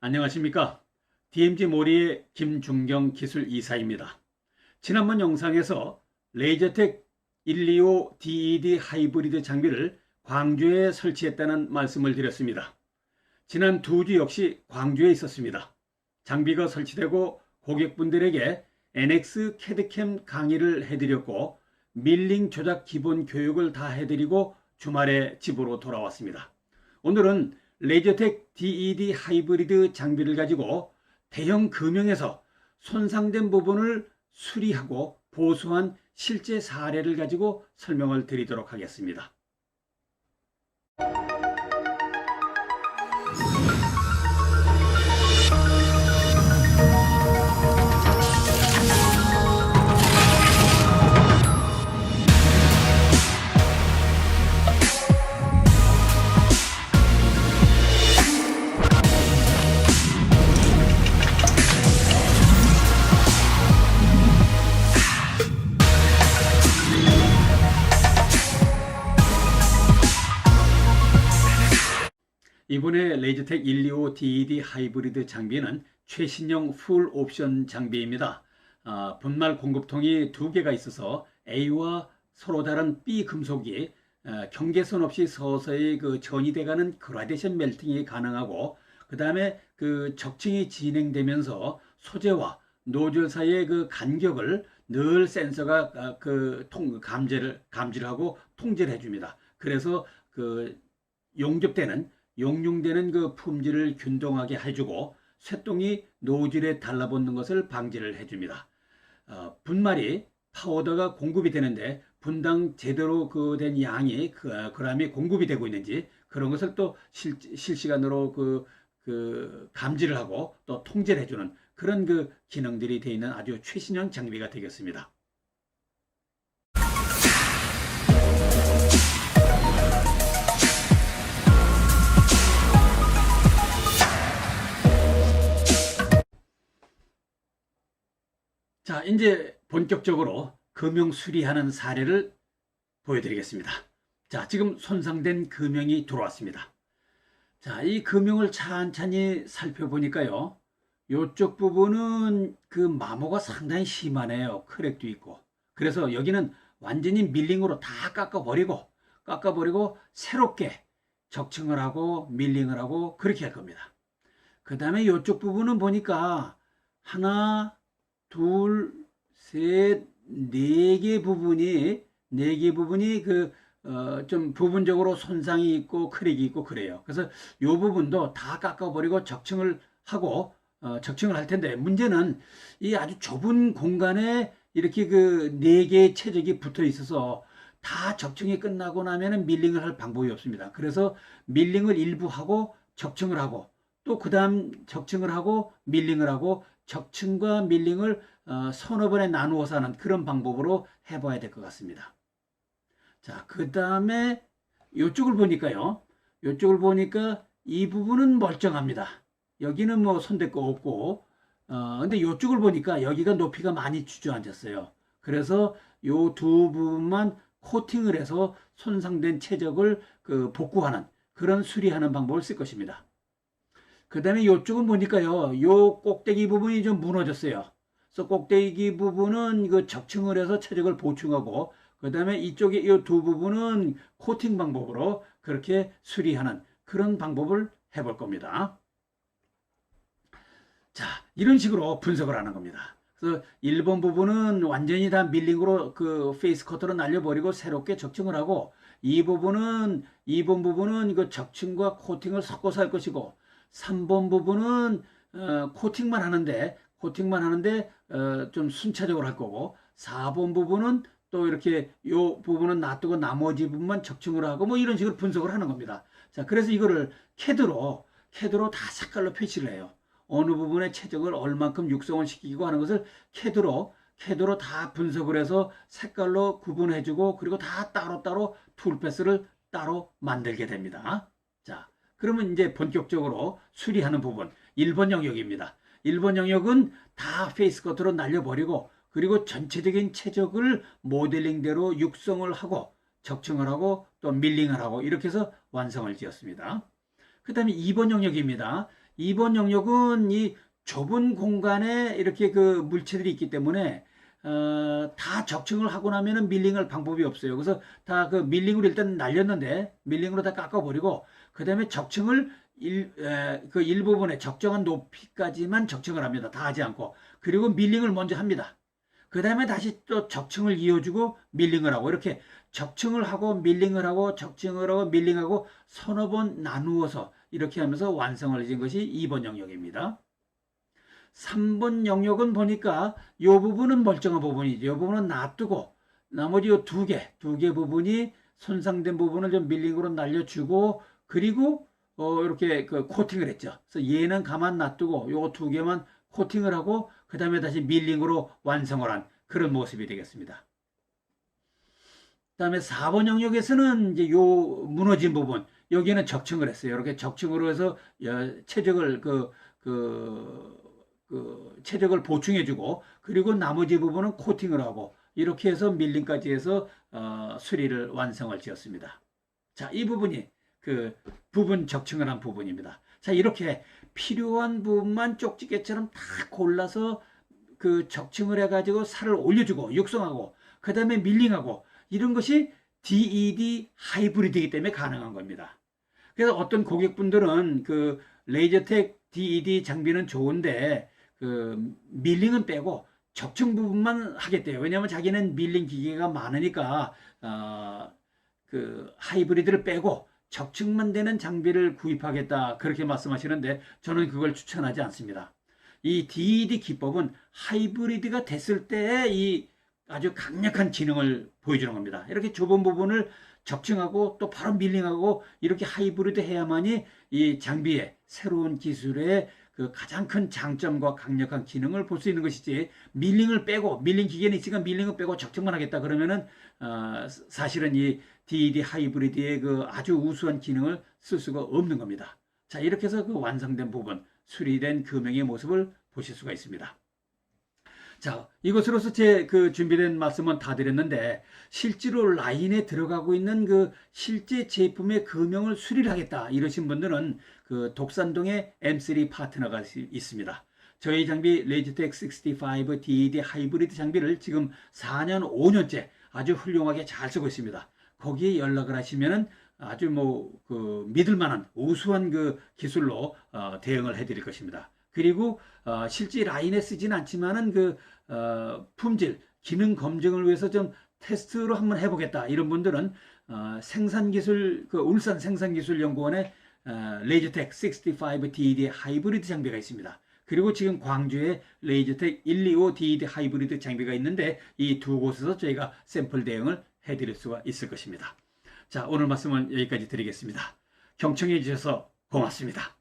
안녕하십니까? DMG 모리의 김중경 기술 이사입니다. 지난번 영상에서 레이저텍 125 DED 하이브리드 장비를 광주에 설치했다는 말씀을 드렸습니다. 지난 두 주 역시 광주에 있었습니다. 장비가 설치되고 고객분들에게 NX 캐드캠 강의를 해드렸고 밀링 조작 기본 교육을 다 해드리고 주말에 집으로 돌아왔습니다. 오늘은 레이저텍 DED 하이브리드 장비를 가지고 대형 금형에서 손상된 부분을 수리하고 보수한 실제 사례를 가지고 설명을 드리도록 하겠습니다. 이번에 레이저텍 125 DED 하이브리드 장비는 최신형 풀 옵션 장비입니다. 분말 공급통이 두 개가 있어서 A와 서로 다른 B 금속이 경계선 없이 서서히 전이돼가는 그라데이션 멜팅이 가능하고, 그 다음에 적층이 진행되면서 소재와 노즐 사이의 간격을 늘 센서가 감지를 하고 통제를 해줍니다. 그래서 용융되는 품질을 균등하게 해주고 쇠똥이 노즐에 달라붙는 것을 방지를 해줍니다. 분말이 파우더가 공급이 되는데 분당 제대로 된 양이 그람이 공급이 되고 있는지 그런 것을 또 실시간으로 감지를 하고 또 통제를 해주는 그런 기능들이 되어 있는 아주 최신형 장비가 되겠습니다. 자, 이제 본격적으로 금형 수리하는 사례를 보여드리겠습니다. 자, 지금 손상된 금형이 들어왔습니다. 자, 이 금형을 찬찬히 살펴보니까요, 이쪽 부분은 마모가 상당히 심하네요. 크랙도 있고. 그래서 여기는 완전히 밀링으로 다 깎아버리고 새롭게 적층을 하고 밀링을 하고 그렇게 할 겁니다. 그 다음에 이쪽 부분은 보니까 하나, 둘, 셋, 네 개 부분이 좀 부분적으로 손상이 있고 크랙이 있고 그래요. 그래서 이 부분도 다 깎아버리고 적층을 하고 적층을 할 텐데, 문제는 이 아주 좁은 공간에 이렇게 네 개의 채적이 붙어 있어서 다 적층이 끝나고 나면은 밀링을 할 방법이 없습니다. 그래서 밀링을 일부 하고 적층을 하고 또 그 다음 적층을 하고 밀링을 하고 적층과 밀링을 서너 번에 나누어서 하는 그런 방법으로 해봐야 될 것 같습니다. 자, 그 다음에 이쪽을 보니까요. 이쪽을 보니까 이 부분은 멀쩡합니다. 여기는 뭐 손댈 거 없고, 근데 이쪽을 보니까 여기가 높이가 많이 주저앉았어요. 그래서 이 두 부분만 코팅을 해서 손상된 채적을 복구하는 그런 수리하는 방법을 쓸 것입니다. 그 다음에 이쪽은 보니까요, 요 꼭대기 부분이 좀 무너졌어요. 그래서 꼭대기 부분은 적층을 해서 채적을 보충하고, 그 다음에 이쪽에 이 두 부분은 코팅 방법으로 그렇게 수리하는 그런 방법을 해볼 겁니다. 자, 이런 식으로 분석을 하는 겁니다. 그래서 1번 부분은 완전히 다 밀링으로 페이스 커터로 날려버리고 새롭게 적층을 하고, 2번 부분은 적층과 코팅을 섞어서 할 것이고, 3번 부분은 코팅만 하는데 좀 순차적으로 할 거고, 4번 부분은 또 이렇게 요 부분은 놔두고 나머지 부분만 적층을 하고 뭐 이런 식으로 분석을 하는 겁니다. 자, 그래서 이거를 캐드로 다 색깔로 표시를 해요. 어느 부분에 채적을 얼만큼 육성을 시키고 하는 것을 캐드로 다 분석을 해서 색깔로 구분해주고, 그리고 다 따로따로 툴패스를 따로 만들게 됩니다. 자, 그러면 이제 본격적으로 수리하는 부분 1번 영역입니다. 1번 영역은 다 페이스 커터로 날려버리고, 그리고 전체적인 채적을 모델링대로 육성을 하고 적층을 하고 또 밀링을 하고 이렇게 해서 완성을 지었습니다. 그 다음에 2번 영역입니다. 2번 영역은 이 좁은 공간에 이렇게 그 물체들이 있기 때문에 다 적층을 하고 나면은 밀링할 방법이 없어요. 그래서 다 그 밀링으로 일단 날렸는데 밀링으로 다 깎아버리고 그 다음에 적층을 그 일부분에 적정한 높이까지만 적층을 합니다. 다 하지 않고. 그리고 밀링을 먼저 합니다. 그 다음에 다시 또 적층을 이어주고 밀링을 하고 이렇게 적층을 하고 밀링을 하고 적층을 하고 밀링하고 서너 번 나누어서 이렇게 하면서 완성을 해진 것이 2번 영역입니다. 3번 영역은 보니까 이 부분은 멀쩡한 부분이죠. 이 부분은 놔두고 나머지 이 두 개 부분이 손상된 부분을 좀 밀링으로 날려주고 그리고 이렇게 그 코팅을 했죠. 그래서 얘는 가만 놔두고 요 두 개만 코팅을 하고 그 다음에 다시 밀링으로 완성을 한 그런 모습이 되겠습니다. 그 다음에 4번 영역에서는 이제 요 무너진 부분 여기는 적층을 했어요. 이렇게 적층으로 해서 최적을 최적을 보충해주고 그리고 나머지 부분은 코팅을 하고 이렇게 해서 밀링까지 해서 수리를 완성을 지었습니다. 자, 이 부분이 그 부분 적층을 한 부분입니다. 자, 이렇게 필요한 부분만 쪽지게처럼 다 골라서 그 적층을 해가지고 살을 올려주고 육성하고 그 다음에 밀링하고 이런 것이 DED 하이브리드이기 때문에 가능한 겁니다. 그래서 어떤 고객분들은 그 레이저텍 DED 장비는 좋은데 그 밀링은 빼고 적층 부분만 하겠대요. 왜냐하면 자기는 밀링 기계가 많으니까 그 하이브리드를 빼고 적층만 되는 장비를 구입하겠다 그렇게 말씀하시는데 저는 그걸 추천하지 않습니다. 이 DED 기법은 하이브리드가 됐을 때에 이 아주 강력한 기능을 보여주는 겁니다. 이렇게 좁은 부분을 적층하고 또 바로 밀링하고 이렇게 하이브리드 해야만이 이 장비의 새로운 기술의 그 가장 큰 장점과 강력한 기능을 볼 수 있는 것이지 밀링을 빼고 밀링 기계는 있으니까 밀링을 빼고 적층만 하겠다 그러면은 사실은 이 DED 하이브리드의 그 아주 우수한 기능을 쓸 수가 없는 겁니다. 자, 이렇게 해서 그 완성된 부분 수리된 금형의 모습을 보실 수가 있습니다. 자, 이것으로서 제 그 준비된 말씀은 다 드렸는데 실제로 라인에 들어가고 있는 그 실제 제품의 금형을 수리를 하겠다 이러신 분들은 그 독산동에 M3 파트너가 있습니다. 저희 장비 레이저텍 65 DED 하이브리드 장비를 지금 4년 5년째 아주 훌륭하게 잘 쓰고 있습니다. 거기에 연락을 하시면은 아주 그 믿을 만한 우수한 그 기술로 대응을 해드릴 것입니다. 그리고 실제 라인에 쓰지는 않지만은 그 품질, 기능 검증을 위해서 좀 테스트로 한번 해보겠다 이런 분들은 생산기술 그 울산 생산기술연구원에 레이저텍 65 DED 하이브리드 장비가 있습니다. 그리고 지금 광주에 레이저텍 125 DED 하이브리드 장비가 있는데 이 두 곳에서 저희가 샘플 대응을 해드릴 수가 있을 것입니다. 자, 오늘 말씀은 여기까지 드리겠습니다. 경청해 주셔서 고맙습니다.